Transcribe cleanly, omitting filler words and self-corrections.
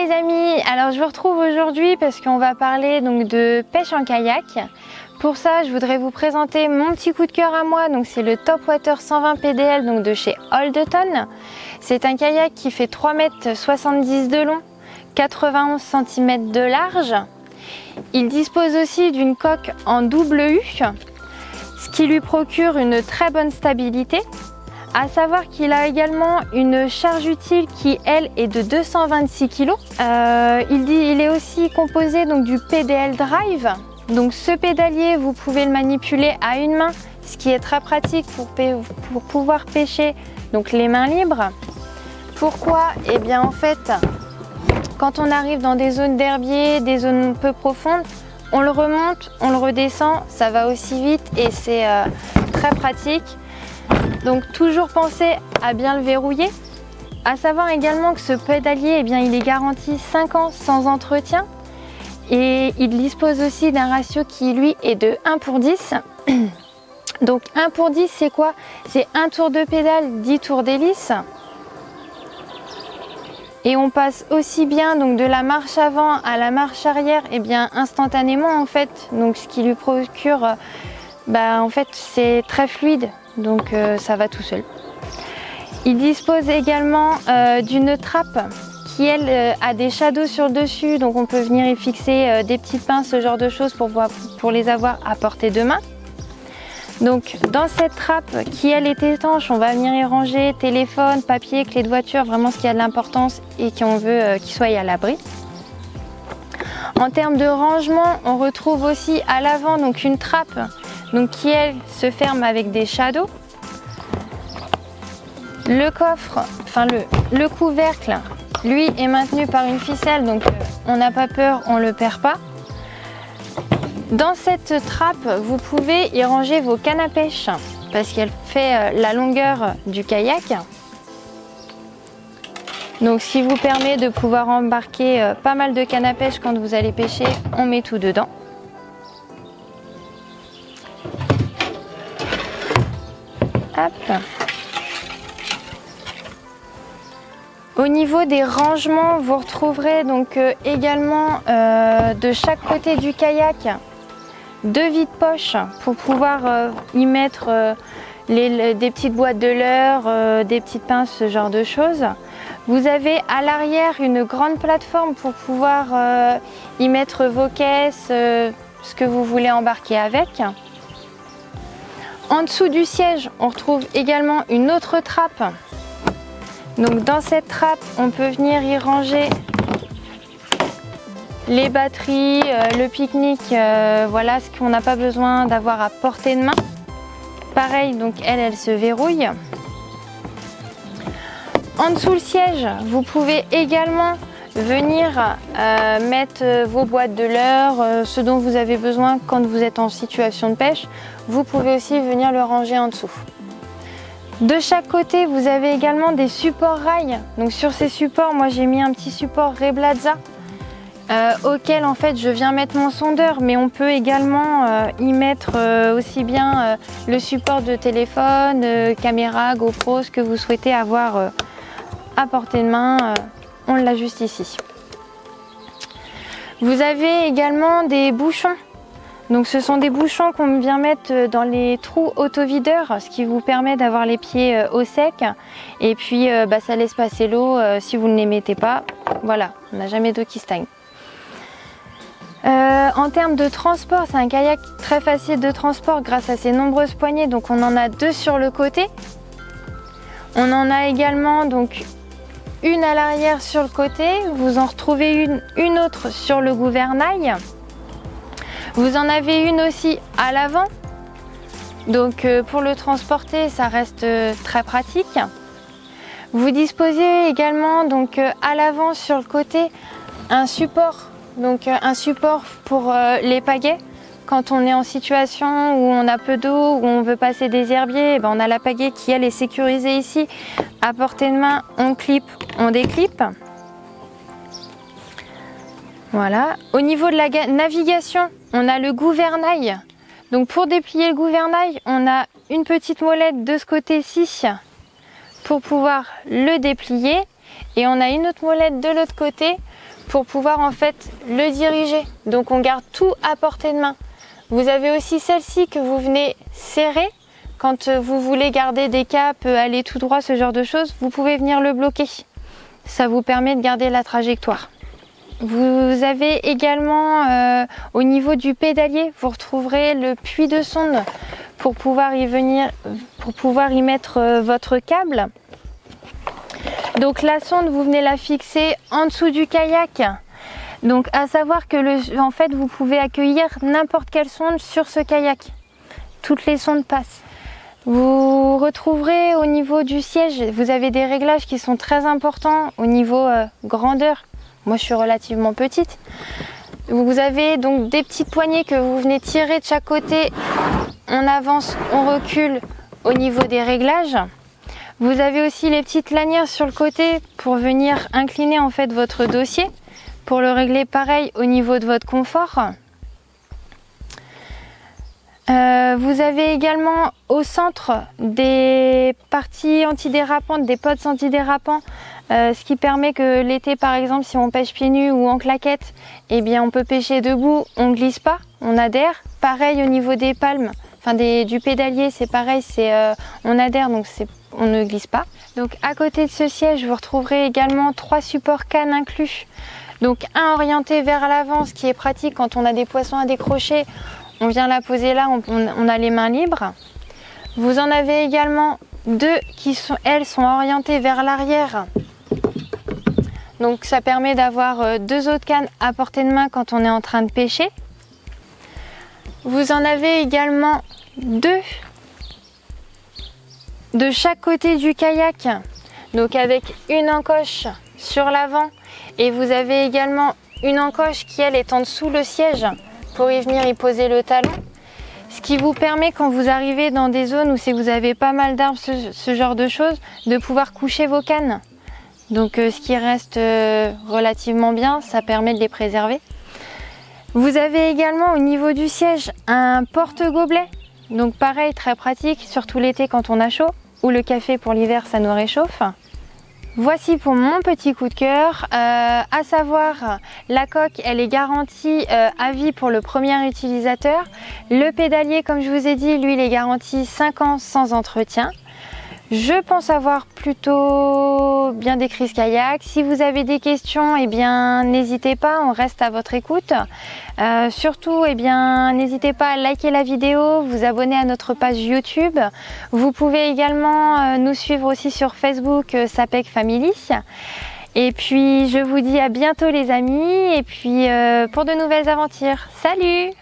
les amis, alors je vous retrouve aujourd'hui parce qu'on va parler donc de pêche en kayak. Pour ça, je voudrais vous présenter mon petit coup de cœur à moi. Donc c'est le Topwater 120 PDL donc de chez Holdeton. C'est un kayak qui fait 3,70 m de long, 91 cm de large. Il dispose aussi d'une coque en double U, ce qui lui procure une très bonne stabilité. À savoir qu'il a également une charge utile qui, elle, est de 226 kg. Il est aussi composé donc du PDL Drive. Donc ce pédalier, vous pouvez le manipuler à une main, ce qui est très pratique pour pouvoir pêcher donc les mains libres. Pourquoi? Eh bien en fait, quand on arrive dans des zones d'herbier, des zones peu profondes, on le remonte, on le redescend, ça va aussi vite et c'est très pratique. Donc toujours penser à bien le verrouiller. À savoir également que ce pédalier, eh bien, il est garanti 5 ans sans entretien. Et il dispose aussi d'un ratio qui lui est de 1/10. Donc 1/10 c'est quoi? C'est un tour de pédale, 10 tours d'hélice. Et on passe aussi bien donc de la marche avant à la marche arrière et bien instantanément en fait. Donc ce qui lui procure, en fait c'est très fluide. Donc ça va tout seul. Il dispose également d'une trappe qui elle a des shadows sur le dessus, donc on peut venir y fixer des petites pinces, ce genre de choses pour les avoir à portée de main. Donc dans cette trappe qui elle est étanche, on va venir y ranger téléphone, papier, clé de voiture, vraiment ce qui a de l'importance et qu'on veut qu'il soit à l'abri. En termes de rangement, on retrouve aussi à l'avant donc une trappe donc qui elle se ferme avec des shadows. Le coffre, enfin le couvercle, lui est maintenu par une ficelle, donc on n'a pas peur, on ne le perd pas. Dans cette trappe, vous pouvez y ranger vos cannes à pêche parce qu'elle fait la longueur du kayak. Donc ce qui vous permet de pouvoir embarquer pas mal de cannes à pêche quand vous allez pêcher, on met tout dedans. Hop. Au niveau des rangements, vous retrouverez donc également de chaque côté du kayak 2 vides-poches pour pouvoir y mettre des petites boîtes de leurre, des petites pinces, ce genre de choses. Vous avez à l'arrière une grande plateforme pour pouvoir y mettre vos caisses, ce que vous voulez embarquer avec. En dessous du siège, on retrouve également une autre trappe. Donc dans cette trappe, on peut venir y ranger les batteries, le pique-nique, voilà ce qu'on n'a pas besoin d'avoir à portée de main. Pareil, donc elle se verrouille. En dessous le siège, vous pouvez également venir mettre vos boîtes de leurre, ce dont vous avez besoin quand vous êtes en situation de pêche. Vous pouvez aussi venir le ranger en dessous. De chaque côté, vous avez également des supports rails. Donc sur ces supports, moi j'ai mis un petit support Reblaza auquel en fait je viens mettre mon sondeur, mais on peut également y mettre aussi bien le support de téléphone, caméra, GoPro, ce que vous souhaitez avoir à portée de main. On l'ajuste ici. Vous avez également des bouchons. Donc ce sont des bouchons qu'on vient mettre dans les trous autovideurs, ce qui vous permet d'avoir les pieds au sec. Et puis ça laisse passer l'eau si vous ne les mettez pas. Voilà, on n'a jamais d'eau qui stagne. En termes de transport, c'est un kayak très facile de transport grâce à ses nombreuses poignées. Donc on en a 2 sur le côté. On en a également donc une à l'arrière sur le côté. Vous en retrouvez une autre sur le gouvernail. Vous en avez une aussi à l'avant. Donc pour le transporter, ça reste très pratique. Vous disposez également donc à l'avant sur le côté un support. Donc un support pour les pagaies. Quand on est en situation où on a peu d'eau, où on veut passer des herbiers, on a la pagaie qui elle est sécurisée ici. À portée de main, on clip, on déclipe. Voilà. Au niveau de la navigation, on a le gouvernail. Donc pour déplier le gouvernail, on a une petite molette de ce côté-ci pour pouvoir le déplier. Et on a une autre molette de l'autre côté pour pouvoir en fait le diriger. Donc on garde tout à portée de main. Vous avez aussi celle-ci que vous venez serrer. Quand vous voulez garder des caps, aller tout droit, ce genre de choses, vous pouvez venir le bloquer. Ça vous permet de garder la trajectoire. Vous avez également au niveau du pédalier, vous retrouverez le puits de sonde pour pouvoir y mettre votre câble. Donc la sonde, vous venez la fixer en dessous du kayak. Donc à savoir que en fait vous pouvez accueillir n'importe quelle sonde sur ce kayak. Toutes les sondes passent. Vous retrouverez au niveau du siège, vous avez des réglages qui sont très importants au niveau grandeur. Moi je suis relativement petite. Vous avez donc des petites poignées que vous venez tirer de chaque côté. On avance, on recule au niveau des réglages. Vous avez aussi les petites lanières sur le côté pour venir incliner en fait votre dossier, pour le régler pareil au niveau de votre confort. Vous avez également au centre des parties antidérapantes, des pods antidérapants, ce qui permet que l'été par exemple si on pêche pieds nus ou en claquette, eh bien on peut pêcher debout, on ne glisse pas, on adhère. Pareil au niveau des palmes, enfin du pédalier, c'est pareil, on adhère donc on ne glisse pas. Donc à côté de ce siège, vous retrouverez également 3 supports cannes inclus. Donc un orienté vers l'avant, ce qui est pratique quand on a des poissons à décrocher. On vient la poser là, on a les mains libres. Vous en avez également 2 qui sont orientées vers l'arrière. Donc ça permet d'avoir 2 autres cannes à portée de main quand on est en train de pêcher. Vous en avez également 2 de chaque côté du kayak. Donc avec une encoche sur l'avant et vous avez également une encoche qui elle est en dessous le siège pour y venir y poser le talon. Ce qui vous permet quand vous arrivez dans des zones où vous avez pas mal d'arbres, ce genre de choses, de pouvoir coucher vos cannes. Donc ce qui reste relativement bien, ça permet de les préserver. Vous avez également au niveau du siège un porte-gobelet. Donc pareil, très pratique, surtout l'été quand on a chaud, ou le café pour l'hiver, ça nous réchauffe. Voici pour mon petit coup de cœur, à savoir la coque elle est garantie à vie pour le premier utilisateur. Le pédalier comme je vous ai dit, lui il est garanti 5 ans sans entretien. Je pense avoir plutôt bien décrit ce kayak. Si vous avez des questions, eh bien n'hésitez pas, on reste à votre écoute. Surtout, eh bien n'hésitez pas à liker la vidéo, vous abonner à notre page YouTube. Vous pouvez également nous suivre aussi sur Facebook, Sapec Family. Et puis je vous dis à bientôt les amis, et puis pour de nouvelles aventures. Salut!